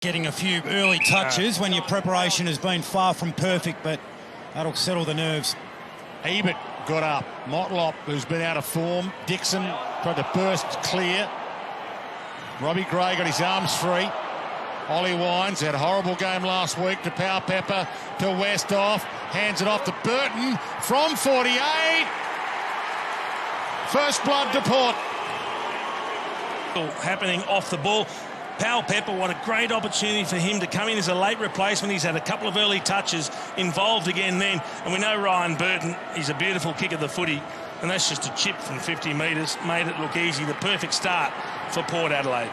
Getting a few early touches when your preparation has been far from perfect, but that'll settle the nerves. Ebert got up. Motlop, who's been out of form. Dixon tried to burst clear. Robbie Gray got his arms free. Ollie Wines had a horrible game last week to Power Pepper, to Westhoff. Hands it off to Burton from 48. First blood to Port. Happening off the ball. Powell Pepper, what a great opportunity for him to come in as a late replacement. He's had a couple of early touches, involved again then. And we know Ryan Burton, he's a beautiful kick of the footy. And that's just a chip from 50 metres. Made it look easy. The perfect start for Port Adelaide.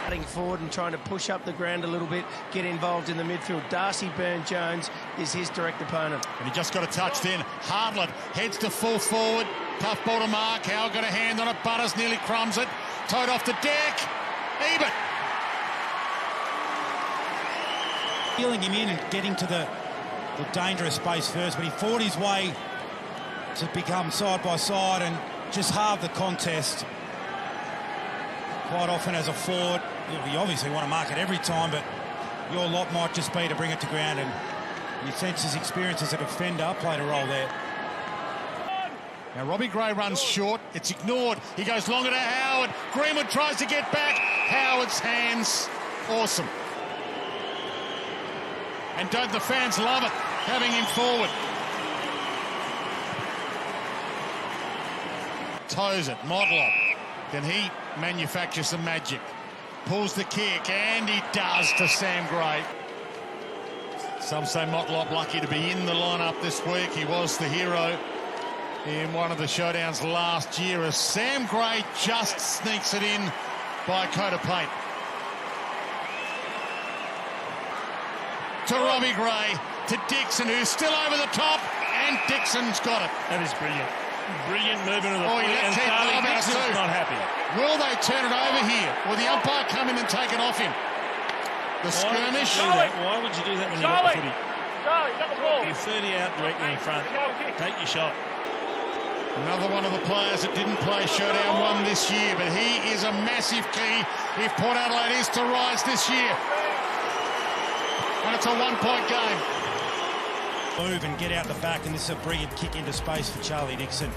Cutting forward and trying to push up the ground a little bit, get involved in the midfield. Darcy Byrne-Jones is his direct opponent. And he just got a touch then. Hartlett heads to full forward. Tough ball to mark. Howell got a hand on it. Butters nearly crumbs it. Towed off the deck. Ebert. Feeling him in and getting to the dangerous space first, but he fought his way to become side by side and just halve the contest. Quite often as a forward, you obviously want to mark it every time, but your lot might just be to bring it to ground, and you sense his experience as a defender played a role there. Now Robbie Gray runs short. It's ignored. He goes longer to Howard. Greenwood tries to get back. Howard's hands. Awesome. And don't the fans love it, having him forward. Toes it. Motlop. Can he manufacture some magic? Pulls the kick, and he does to Sam Gray. Some say Motlop lucky to be in the lineup this week. He was the hero in one of the showdowns last year as Sam Gray just sneaks it in by a coat of paint. To Robbie Gray, to Dixon, who's still over the top, and Dixon's got it. That is brilliant. Brilliant movement of the Oh, he footy, and lets it Charlie over Dixon's too. not happy. Will they turn it over here? Will the umpire come in and take it off him? The skirmish. Why would you do that when you've got the footy? You're 30 out directly in front. Take your shot. Another one of the players that didn't play Showdown 1 this year, but he is a massive key if Port Adelaide is to rise this year. And it's a one-point game. Move and get out the back, and this is a brilliant kick into space for Charlie Dixon.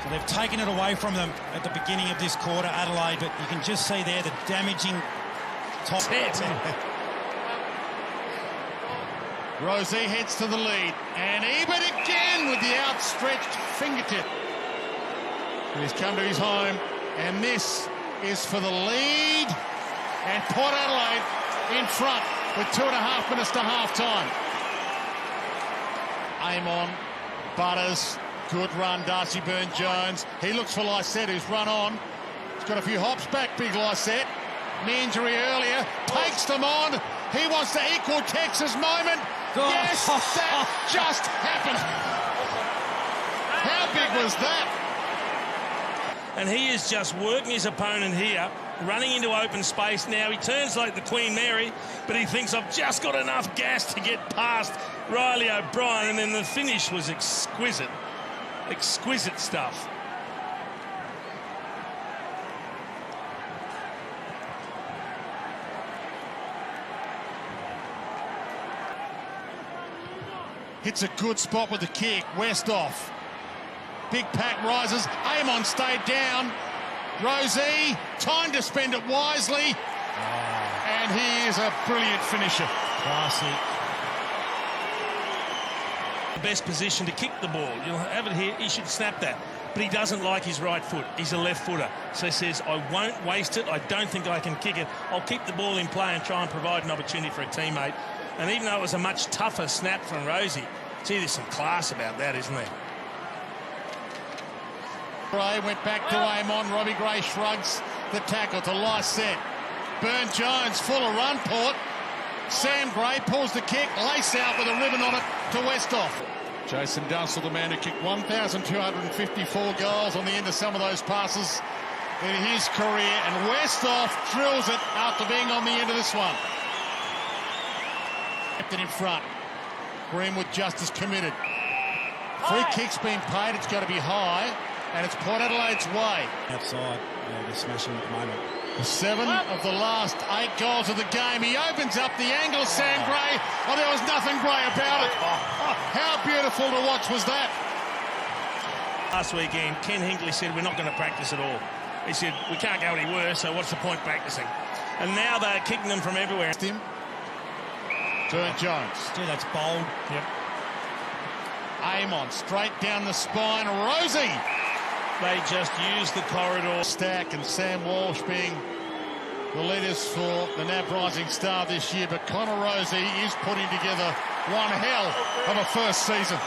So they've taken it away from them at the beginning of this quarter, Adelaide, but you can just see there the damaging top. Rosie heads to the lead, and Ebert again with the outstretched fingertip. He's come to his home, and this is for the lead, and Port Adelaide in front with 2.5 minutes to half-time. Amon, Butters, good run, Darcy Byrne-Jones. He looks for Lysette, who's run on. He's got a few hops back, big Lysette. Knee injury earlier, takes them on. He wants to equal Texas' moment. Yes, that just happened. How big was that? And he is just working his opponent here, running into open space now. He turns like the Queen Mary, but he thinks, I've just got enough gas to get past Riley O'Brien, and then the finish was exquisite. Exquisite stuff. Hits a good spot with the kick. Westhoff. Big pack rises. Amon stayed down. Rosie, time to spend it wisely. And he is a brilliant finisher. Classy. The best position to kick the ball. You'll have it here. He should snap that. But he doesn't like his right foot. He's a left footer. So he says, I won't waste it. I don't think I can kick it. I'll keep the ball in play and try and provide an opportunity for a teammate. And even though it was a much tougher snap from Rosie, gee, there's some class about that, isn't there? Gray went back to Amon. Robbie Gray shrugs the tackle to Lysette. Byrne-Jones full of run, Port. Sam Gray pulls the kick, lace out with a ribbon on it to Westhoff. Jason Dunsell, the man who kicked 1,254 goals on the end of some of those passes in his career, and Westhoff drills it after being on the end of this one. Kept it in front. Greenwood just as committed. Free kick's been paid, it's got to be high, and it's Port Adelaide's way. Outside, they're smashing at the moment. 7 of the last 8 goals of the game. He opens up the angle of Sam Gray. Oh, there was nothing grey about it. How beautiful to watch was that? Last weekend, Ken Hinkley said we're not going to practice at all. He said we can't go any worse, so what's the point practicing? And now they're kicking them from everywhere. Burnt Jones. Gee, that's bold. Yep. Amon straight down the spine. Rosie. They just use the corridor. Stack and Sam Walsh being the leaders for the NAB Rising Star this year, but Connor Rosie is putting together one hell of a first season.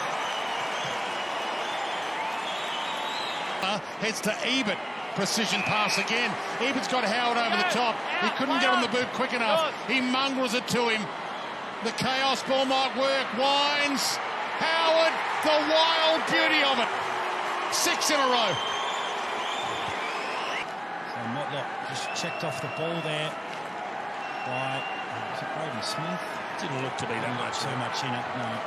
Heads to Ebert. Precision pass again. Ebert's got Howard over the top. He couldn't get on the boot quick enough. He mongrels it to him. The chaos ball might work. Wines. Howard, the wild beauty of it. 6 in a row. So Motlop just checked off the ball there by, was it Braden Smith? Didn't look to be that much. Too much in it, no.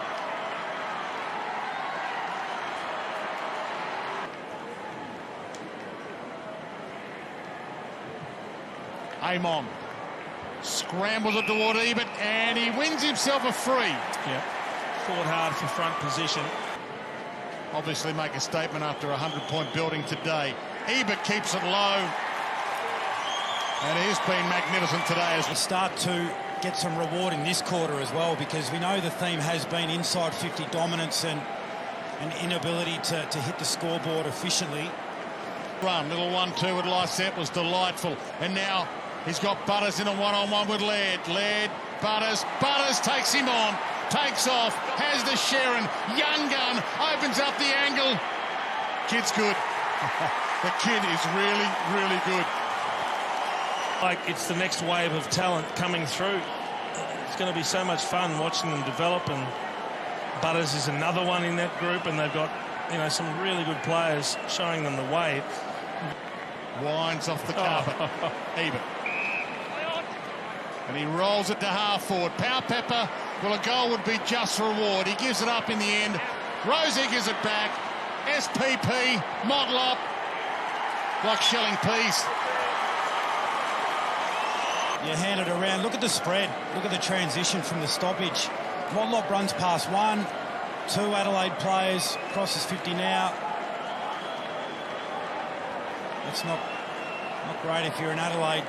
Amon scrambles it toward Ebert, and he wins himself a free. Yeah. Fought hard for front position. Obviously make a statement after a 100-point building today. Ebert keeps it low, and he's been magnificent today. We start to get some reward in this quarter as well, because we know the theme has been inside 50 dominance and an inability to hit the scoreboard efficiently. Run, little 1-2 with Lysette was delightful, and now he's got Butters in a one-on-one with Laird. Laird, Butters takes him on, takes off, has the Sharon, young gun, opens up the angle. Kid's good. The kid is really, really good. Like, it's the next wave of talent coming through. It's going to be so much fun watching them develop, and Butters is another one in that group, and they've got, you know, some really good players showing them the way. Winds off the carpet. Ebert. And he rolls it to half forward. Power Pepper, well, a goal would be just reward. He gives it up in the end. Rosie gives it back. SPP, Motlop, like shelling peas. You hand it around. Look at the spread. Look at the transition from the stoppage. Motlop runs past 1, 2 Adelaide players, crosses 50 now. That's not great if you're in Adelaide.